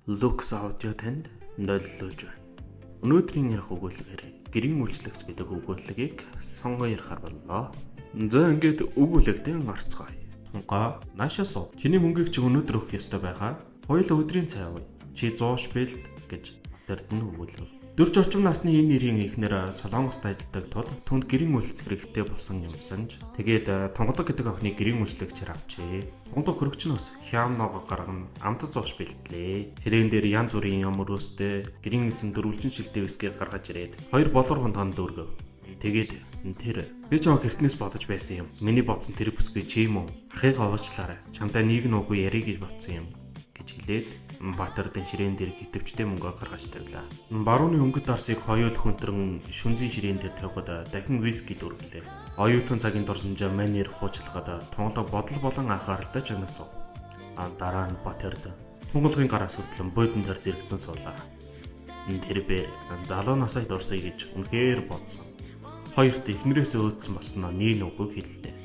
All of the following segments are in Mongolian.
Lux Audio танд нөлөөлж байна. Өнөөдрийн ярих өгүүлгээр гэрийн үйлчлэгч гэдэг өгүүллэгийг сонгоо ярихаар боллоо. За ингээд өгүүлэгтэн орцгоё. Тунгаа наашаа суу. Чиний мөнгийг чи өнөөдөр өгөх ёстой байгаа. Хоёул өдрийн цай авъя. Чи 100 шпилд гэж батэрдэн өгүүлв. 40 орчим насны энэ нэрийн ихнэр Солонгост ажилладаг тул түнд гэрийн үйлчлэг хэрэгтэй болсон юм санаж тэгээд тонголог гэдэг охины гэрийн үйлчлэгчээр авчээ. Тонголог хөрөгчнөөс хям ногоо гаргана амтд 100 шпилдлээ. Сэрэн дээр янз бүрийн юм өрөөстэй гэрийн эзэн дөрвөлжин шилдэг вискээр гаргаж ирээд 2 болор хонтонд дөргөв. Тэгээд тэр би ч гэртнээс бодож байсан юм. Миний бодсон тэр бүсгүй чи юм уу? Ахыгаа уучлаарай. Чамтай нэг нүггүй ярих гэж бодсон юм гэж хэлээд Батэрдэн ширээн дээр хитвчтэй мөнгө гаргаж тавилаа. Барууны өнгөт дарсыг хоёул хүнтрэн шүнзийн ширээн дээр тавихад дахин виски дүүрлээ. Оюутан цагийн дурсамжаа манер хуучлагад тонголог бодол болон анхааралтай чанасав. Дараа нь Батэрдэн тонгологын гараас хүртлэн бодон дээр зэрэгцэн суулаа. Тэр бээр залуу насаа дурсая гэж үнэхээр бодсон. Хоёрт эхнэрээс өөдсөн болсноо нэг үгийг хэллээ.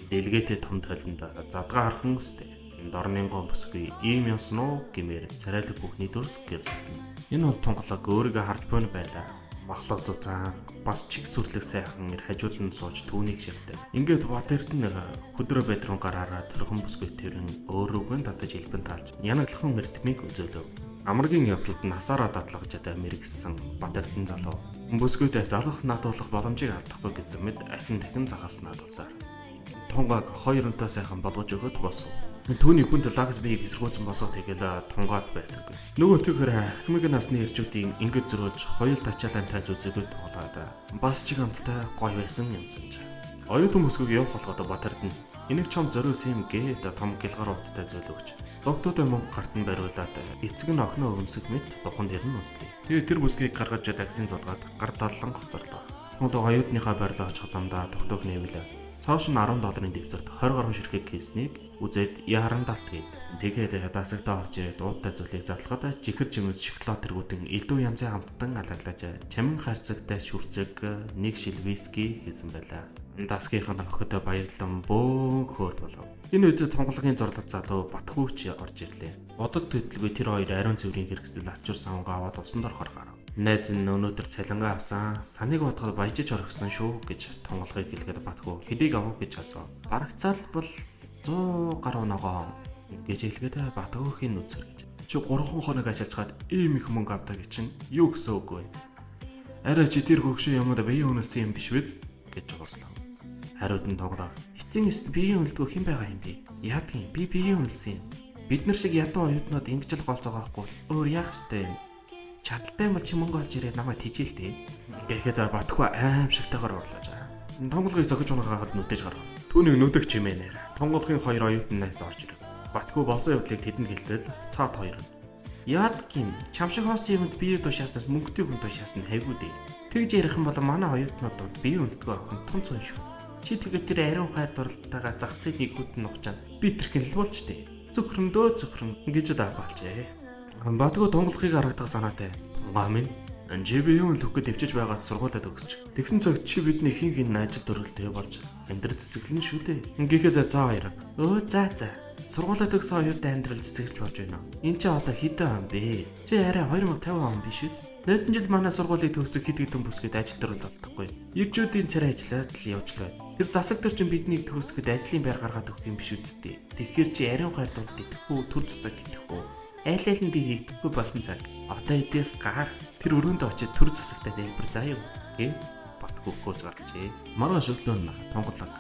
Дэлгээтэй том тойлонд задгаа хархан өстэй. Дорны гом бүсгүй ийм юмсан уу гэмээр царайлаг бүхний дөрс гэрлэлтэн. Энэ бол тонголог өөрийгөө харж буйн байлаа. Махлаг зузаан бас чиг сүрлэг сайхан ир хажууд нь сууж түүнийг шивдэг. Ингээд Батэрдэн хөдрөө бедрон гараараа төрхөн бүсгүй тэрэн өөрөөгөө татаж илбэн таалж янаглахын эрдмийг үзүүлв. Амаргийн явдалд насаараа дадлагжаад мэрэгсэн Батэрдэн залуу бүсгүйдээ залах надуулах боломжийг алдахгүй гэсэн мэд дахин захаснаа тусаар тунгааг хоёрынтой сайхан болгож өгöd босов. Түүний хүнд лагс биеийг эсэргүүцэн босоод тэгэл тунгаад байсангүй. Нөгөө төгөр ахмиг насны ирчүүдийн ингэж зөрүүлж хоёул тачаалан тайлж үзэгдэж тулаад бас чиг амттай гоё байсан юм санаж. Оюутан бүсгүйг явах болгоод Батэрдэн энийг чом зориулсан юм гээд том гэлгар уттай зөвлөгч. Доктодоо мөнгө гартан бариулаад эцэг нь охиноо өмсөх мэт духан дээр нь үзлээ. Тэгээд тэр бүсгийг гаргаж таксин зулгаад гар таллан гоцорлоо. Тунгалаг оюутныхаа барилга очих замдаа тогтоог нээвлээ. Цааш нь $10 дэвсэрт 20 гаруй ширхэг хийснийг үзээд яаран далтгий. Тэгээд дасагтаа орж ирээд ууттай зүйлийг задлахад чихэр чимээс шоколад тэргүүдэн элдв янзын хамттан алаглаж чамин харцагтай шүрцэг нэг шил виски хийсэн байлаа. Дасгийнх нь охидоо баярлан бөөхөр болов. Энэ үед тонгологын зурлаг залуу Батхүүч орж ирлээ. Бодод төдөлгүй тэр хоёр ариун цэврийн хэрэгсэл авчирсан авгаа аваад усанд орохоор гарав. Найз нь өнөөдөр цалингаа авсан, саныг бодоход баяжиж орхисон шүү гэж тонгологыг хэлгээд Батхүү хэдийг авах гэж асуув. Барагцаал бол 100 гаруй ногоо гэж хэлгээд Батхүүхийн нүцэр гэж. Чи 3 хоног ажиллажгаад ийм их мөнгө авдаг чинь юу гэсэн үг вэ? Арай чи тэр хөгшин юмд биеийн үнэлсэн юм биш үү гэж бодлоо. Хариуд нь тонголоо. Эцсийн эст биеийн үнэлдэггүй хэн байгаа юм бэ? Яадгийн би биеийн үнэлсэн юм. Бид нар шиг ядуу оюутнууд ингэж л голцоогоохгүй. Өөр яах ёстой юм? Чадaltaй бол чи мөнгө олж ирээд намайг тижээлтэй. Гэхдээ Батхүү аимшигтайгаар урлаж байгаа. Тонгологыг зохиж унахад нүдэж гарав. Түүнийг нүдэх чимээнээр тонгологын хоёр оюутан найз орж ирэв. Батхүү болсон явдлыг тэдэнд хэлтэл цаат хоёр нь. Яадгийн чам шиг хоосон юмд бие тушааснаас мөнгөтэй хүн тушаасна хайгуу дээ. Тэгж ярих юм бол манай оюутнууд бие үлддэг охин тун цун шүү. Чи тэгээд тэр ариун хайр дурлалтайгаа зах зээлийн хүтэн нухчаад би тэр хэлбүүлч дээ. Зөвхөрн гэж даапалжээ. Батхүү тонгологыг харагдах санаатай. Тунгаа минь анжи биеийн лүхэд дэвчиж байгаад сургуулиуд өгсөж. Тэгсэн цаг чи бидний хин ажил төрөлтэй болж амьдрал цэцэглэн шүү дээ. Ингээхэд за хоёр. За. Сургуулиуд өгсөн оюутан амьдрал цэцэглэж болж байна. Энд чи одоо хэдэн он бэ? Чи арай 2050 он биш үү? Нойдон жил манай сургуулийг төгсөх хэд хэдэн бүсгэд ажил төрөл болдоггүй. Иржүүдийн царай ажиллаад л явжлаа. Тэр засаг дээр чинь биднийг төгсгöd ажлын байр гаргаад өгөх юм биш үсттэй. Тэгэхээр чи ариун хайр дулд идэхгүй, төр цэцэг идэхгүй. Айл нь би хийхгүй болон цаг. Одоо эдээс гар тэр өрөөнд очиж төр засагтай залбир заа юу гэ Батхүү хөөж гарчээ. Маргааш өглөө нь тонголог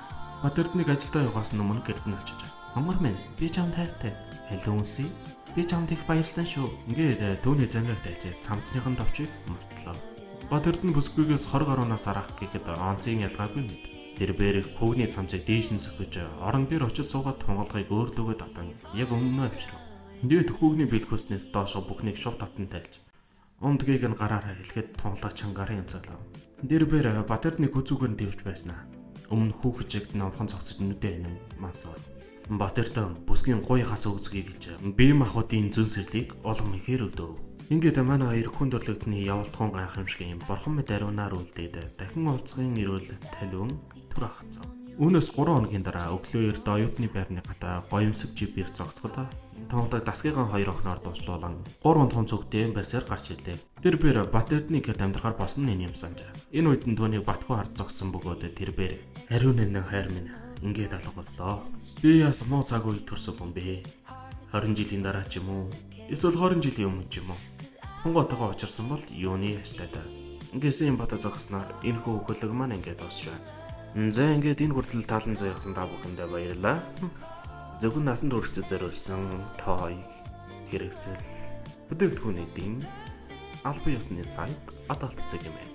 Батэрднийг ажилдаа явахаас өмнө гэрд нь очиж. Хонгор минь би чамд хайртай. Хэлэн үнсий. Би чамд их баярлсан шүү. Ингээд түүний зангаг дайжээ цамцныхан товчийг мөртлөө. Батэрдэн бүсгүйгээс 20 гаруунаас арах гэхэд онцгийн ялгаагүй мэд. Тэр бээр хүүгний цамцыг дээш нь сөхөж орон дээр очиж суугаад тонгологыг өөрлөгөө татан яг өмнөө авчрав. Дээд хүүгний бэлгүүснээс доош бүхнийг шууд татан тайлж. Ундгийг нь гараараа хэлэхэд тонголоо чангарын янзалав. Тэр бээр Батэрдний хүзүүгээр нь дэвж байснаа. Өмнө хүүхжигд номхон цогцож нүдэ хинэн мансуур. Батэрдэн бүсгийн гуйхаас өгзгийг хэлж бие махбодын зүн сэрлийг олон ихээр өгдөв. Ингээд манай хоёр хүн төрлөختний явалтхан гайхамшиг юм борхон мэд ариунаар үлдээд дахин уулзгын ирүүл талиун түр ахцав. Үүнээс 3 хоногийн дараа өглөө эрт оюутны байрны гата гоёмсог жибээр зогсоход Тоглоог Дасгийган хоёр охиноор дууслуулан 3 том цогтэй байсаар гарч ирлээ. Тэрбээр Бат Эрдэнэ гэд амьдрахаар болсон нь юм санджаа. Энэ үед нь түүнийг Батхуу харж зогсон бөгөөд тэрбээр ариун нэн хайр минь ингээд алга боллоо. Би яас муу цаг үе төрсөн юм бэ? 20 жилийн дараа ч юм уу? Эсвэл 20 жилийн өмнө ч юм уу? Хонготойгоо учирсан бол юуны яштай та. Ингэсэн юм бата зогсноор энэ хөөхөлөг маань ингээд дуусч байна. За ингээд энэ хүртэл талан зоёгсон та бүхэндээ баярлалаа. Зөвхөн насан туршид зориулсан тоо хэрэгсэл бүтээгдэхүүнүүдийн албан ёсны сайт Адалт цэг юм.